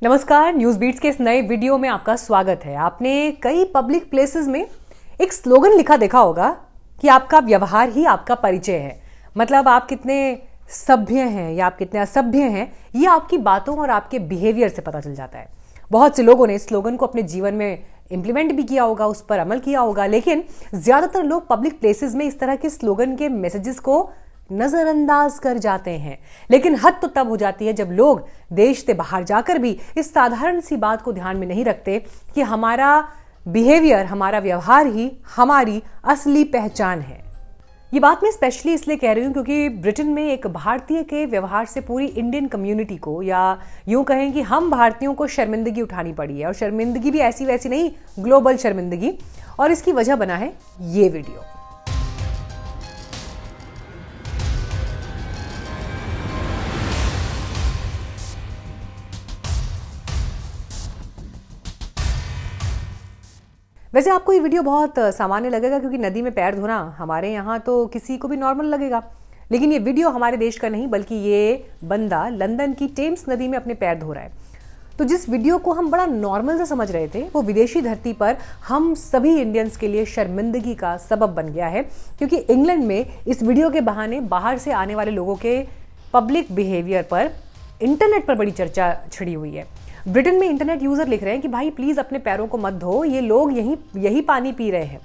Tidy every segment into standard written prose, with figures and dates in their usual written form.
नमस्कार, news beats के इस नए वीडियो में आपका स्वागत है। आपने कई पब्लिक प्लेसेस में एक स्लोगन लिखा देखा होगा कि आपका व्यवहार ही आपका परिचय है। मतलब आप कितने सभ्य हैं या आप कितने असभ्य हैं, ये आपकी बातों और आपके बिहेवियर से पता चल जाता है। बहुत से लोगों ने इस स्लोगन को अपने जीवन में इंप्लीमेंट भी किया होगा, उस पर अमल किया होगा, लेकिन ज्यादातर लोग पब्लिक प्लेसेस में इस तरह के स्लोगन के मैसेजेस को नजरअंदाज कर जाते हैं। लेकिन हद तो तब हो जाती है जब लोग देश से बाहर जाकर भी इस साधारण सी बात को ध्यान में नहीं रखते कि हमारा बिहेवियर, हमारा व्यवहार ही हमारी असली पहचान है। ये बात मैं स्पेशली इसलिए कह रही हूं क्योंकि ब्रिटेन में एक भारतीय के व्यवहार से पूरी इंडियन कम्युनिटी को, या यूं कहें कि हम भारतीयों को शर्मिंदगी उठानी पड़ी है। और शर्मिंदगी भी ऐसी वैसी नहीं, ग्लोबल शर्मिंदगी। और इसकी वजह बना है ये वीडियो। वैसे आपको ये वीडियो बहुत सामान्य लगेगा क्योंकि नदी में पैर धोना हमारे यहाँ तो किसी को भी नॉर्मल लगेगा, लेकिन ये वीडियो हमारे देश का नहीं बल्कि ये बंदा लंदन की टेम्स नदी में अपने पैर धो रहा है। तो जिस वीडियो को हम बड़ा नॉर्मल से समझ रहे थे, वो विदेशी धरती पर हम सभी इंडियंस के लिए शर्मिंदगी का सबब बन गया है, क्योंकि इंग्लैंड में इस वीडियो के बहाने बाहर से आने वाले लोगों के पब्लिक बिहेवियर पर इंटरनेट पर बड़ी चर्चा छिड़ी हुई है। ब्रिटेन में इंटरनेट यूजर लिख रहे हैं कि भाई प्लीज अपने पैरों को मत धो, ये लोग यही पानी पी रहे हैं।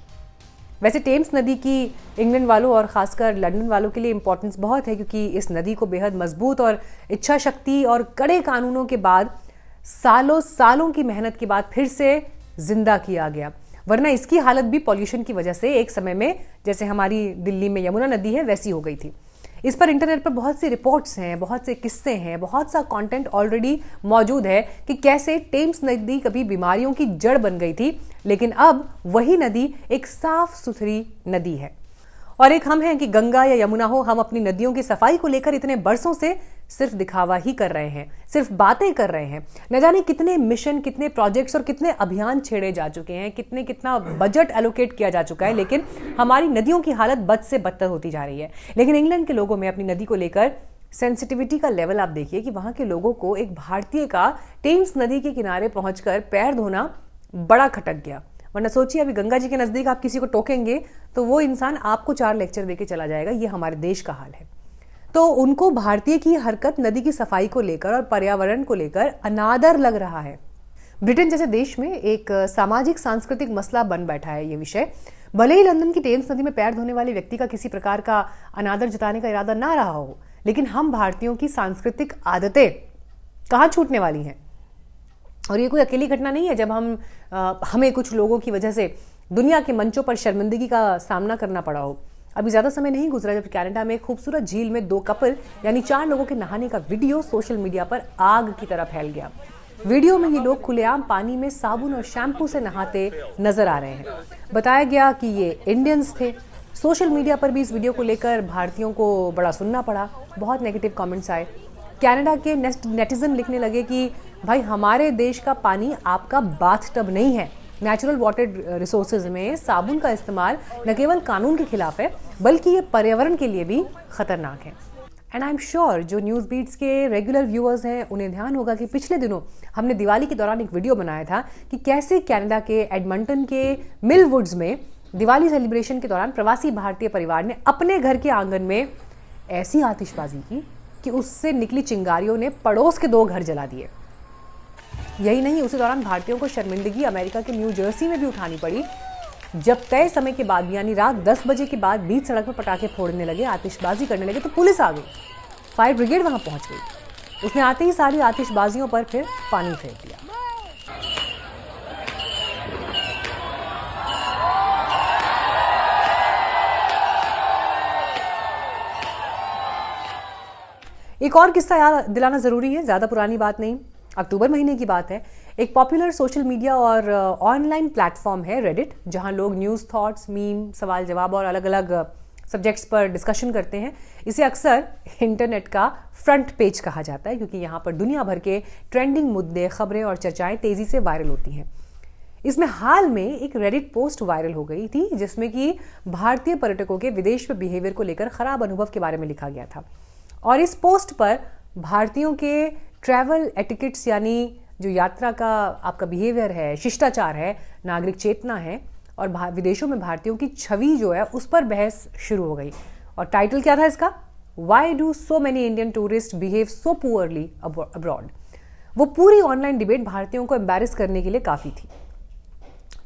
वैसे टेम्स नदी की इंग्लैंड वालों और खासकर लंदन वालों के लिए इंपॉर्टेंस बहुत है, क्योंकि इस नदी को बेहद मजबूत और इच्छा शक्ति और कड़े कानूनों के बाद सालों सालों की मेहनत के बाद फिर से जिंदा किया गया। वरना इसकी हालत भी पॉल्यूशन की वजह से एक समय में जैसे हमारी दिल्ली में यमुना नदी है वैसी हो गई थी। इस पर इंटरनेट पर बहुत सी रिपोर्ट्स हैं, बहुत से किस्से हैं, बहुत सा कंटेंट ऑलरेडी मौजूद है कि कैसे टेम्स नदी कभी बीमारियों की जड़ बन गई थी, लेकिन अब वही नदी एक साफ सुथरी नदी है। और एक हम हैं कि गंगा या यमुना हो, हम अपनी नदियों की सफाई को लेकर इतने बरसों से सिर्फ दिखावा ही कर रहे हैं, सिर्फ बातें कर रहे हैं। न जाने कितने मिशन, कितने प्रोजेक्ट्स और कितने अभियान छेड़े जा चुके हैं, कितना बजट एलोकेट किया जा चुका है, लेकिन हमारी नदियों की हालत बद से बदतर होती जा रही है। लेकिन इंग्लैंड के लोगों में अपनी नदी को लेकर सेंसिटिविटी का लेवल आप देखिए कि वहां के लोगों को एक भारतीय का टेम्स नदी के किनारे पहुंचकर पैर धोना बड़ा खटक गया। वरना सोचिए, अभी गंगा जी के नजदीक आप किसी को टोकेंगे तो वो इंसान आपको 4 लेक्चर देके चला जाएगा। ये हमारे देश का हाल है। तो उनको भारतीय की हरकत नदी की सफाई को लेकर और पर्यावरण को लेकर अनादर लग रहा है। ब्रिटेन जैसे देश में एक सामाजिक सांस्कृतिक मसला बन बैठा है ये विषय। भले ही लंदन की टेम्स नदी में पैर धोने वाले व्यक्ति का किसी प्रकार का अनादर जताने का इरादा ना रहा हो, लेकिन हम भारतीयों की सांस्कृतिक आदतें कहाँ छूटने वाली हैं। और ये कोई अकेली घटना नहीं है जब हमें कुछ लोगों की वजह से दुनिया के मंचों पर शर्मिंदगी का सामना करना पड़ा हो। अभी ज्यादा समय नहीं गुजरा जब कनाडा में खूबसूरत झील में 2 कपल यानी 4 लोगों के नहाने का वीडियो सोशल मीडिया पर आग की तरह फैल गया। वीडियो में ये लोग खुलेआम पानी में साबुन और शैम्पू से नहाते नजर आ रहे हैं। बताया गया कि ये इंडियंस थे। सोशल मीडिया पर भी इस वीडियो को लेकर भारतीयों को बड़ा सुनना पड़ा, बहुत नेगेटिव कमेंट्स आए। कनाडा के नेटिजन लिखने लगे कि भाई हमारे देश का पानी आपका बाथटब नहीं है। नेचुरल वाटर रिसोर्सेज में साबुन का इस्तेमाल न केवल कानून के खिलाफ है बल्कि ये पर्यावरण के लिए भी खतरनाक है। एंड आई एम श्योर जो न्यूज बीट्स के रेगुलर व्यूअर्स हैं उन्हें ध्यान होगा कि पिछले दिनों हमने दिवाली के दौरान एक वीडियो बनाया था कि कैसे कनाडा के एडमंटन के मिलवुड्स में दिवाली सेलिब्रेशन के दौरान प्रवासी भारतीय परिवार ने अपने घर के आंगन में ऐसी आतिशबाजी की कि उससे निकली चिंगारियों ने पड़ोस के 2 घर जला दिए। यही नहीं, उसी दौरान भारतीयों को शर्मिंदगी अमेरिका के न्यू जर्सी में भी उठानी पड़ी, जब तय समय के बाद यानी रात 10 बजे के बाद बीच सड़क पर पटाखे फोड़ने लगे, आतिशबाजी करने लगे, तो पुलिस आ गई, फायर ब्रिगेड वहां पहुंच गई। उसने आते ही सारी आतिशबाजियों पर फिर पानी फेर दिया। एक और किस्सा याद दिलाना जरूरी है, ज्यादा पुरानी बात नहीं, अक्टूबर महीने की बात है। एक पॉपुलर सोशल मीडिया और ऑनलाइन प्लेटफॉर्म है रेडिट, जहां लोग न्यूज़, थॉट्स, मीम, सवाल जवाब और अलग अलग सब्जेक्ट्स पर डिस्कशन करते हैं। इसे अक्सर इंटरनेट का फ्रंट पेज कहा जाता है क्योंकि यहाँ पर दुनिया भर के ट्रेंडिंग मुद्दे, खबरें और चर्चाएं तेजी से वायरल होती हैं। इसमें हाल में एक रेडिट पोस्ट वायरल हो गई थी जिसमें कि भारतीय पर्यटकों के विदेश में बिहेवियर को लेकर खराब अनुभव के बारे में लिखा गया था। और इस पोस्ट पर भारतीयों के ट्रैवल एटिकेट्स यानी जो यात्रा का आपका बिहेवियर है, शिष्टाचार है, नागरिक चेतना है और विदेशों में भारतीयों की छवि जो है उस पर बहस शुरू हो गई। और टाइटल क्या था इसका? Why do so many Indian tourist behave so poorly abroad. वो पूरी ऑनलाइन डिबेट भारतीयों को एम्बैरेस करने के लिए काफ़ी थी।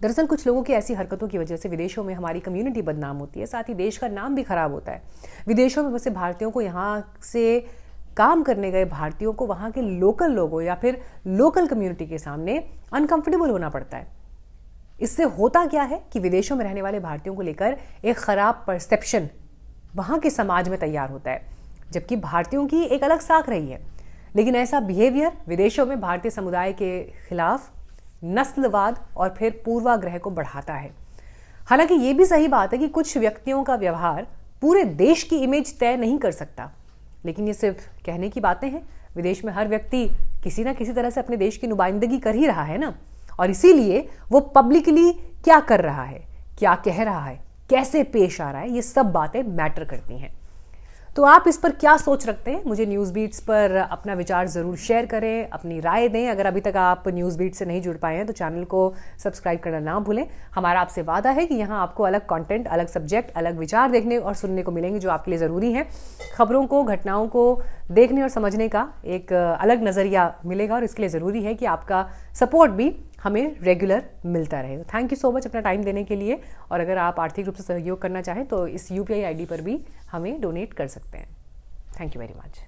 दरअसल कुछ लोगों की ऐसी हरकतों की वजह से विदेशों में हमारी कम्युनिटी बदनाम होती है, साथ ही देश का नाम भी खराब होता है। विदेशों में बसे भारतीयों को यहाँ से काम करने गए भारतीयों को वहाँ के लोकल लोगों या फिर लोकल कम्युनिटी के सामने अनकंफर्टेबल होना पड़ता है। इससे होता क्या है कि विदेशों में रहने वाले भारतीयों को लेकर एक खराब परसेप्शन वहाँ के समाज में तैयार होता है, जबकि भारतीयों की एक अलग साख रही है। लेकिन ऐसा बिहेवियर विदेशों में भारतीय समुदाय के खिलाफ नस्लवाद और फिर पूर्वाग्रह को बढ़ाता है। हालांकि ये भी सही बात है कि कुछ व्यक्तियों का व्यवहार पूरे देश की इमेज तय नहीं कर सकता, लेकिन ये सिर्फ कहने की बातें हैं। विदेश में हर व्यक्ति किसी ना किसी तरह से अपने देश की नुमाइंदगी कर ही रहा है ना, और इसीलिए वो पब्लिकली क्या कर रहा है, क्या कह रहा है, कैसे पेश आ रहा है, ये सब बातें मैटर करती हैं। तो आप इस पर क्या सोच रखते हैं? मुझे न्यूज़ बीट्स पर अपना विचार ज़रूर शेयर करें, अपनी राय दें। अगर अभी तक आप न्यूज़ बीट से नहीं जुड़ पाए हैं तो चैनल को सब्सक्राइब करना ना भूलें। हमारा आपसे वादा है कि यहाँ आपको अलग कंटेंट, अलग सब्जेक्ट, अलग विचार देखने और सुनने को मिलेंगे जो आपके लिए ज़रूरी हैं। खबरों को, घटनाओं को देखने और समझने का एक अलग नज़रिया मिलेगा और इसके लिए ज़रूरी है कि आपका सपोर्ट भी हमें रेगुलर मिलता रहे। थैंक यू सो मच अपना टाइम देने के लिए। और अगर आप आर्थिक रूप से सहयोग करना चाहें तो इस UPI ID पर भी हमें डोनेट कर सकते हैं। Thank you very much.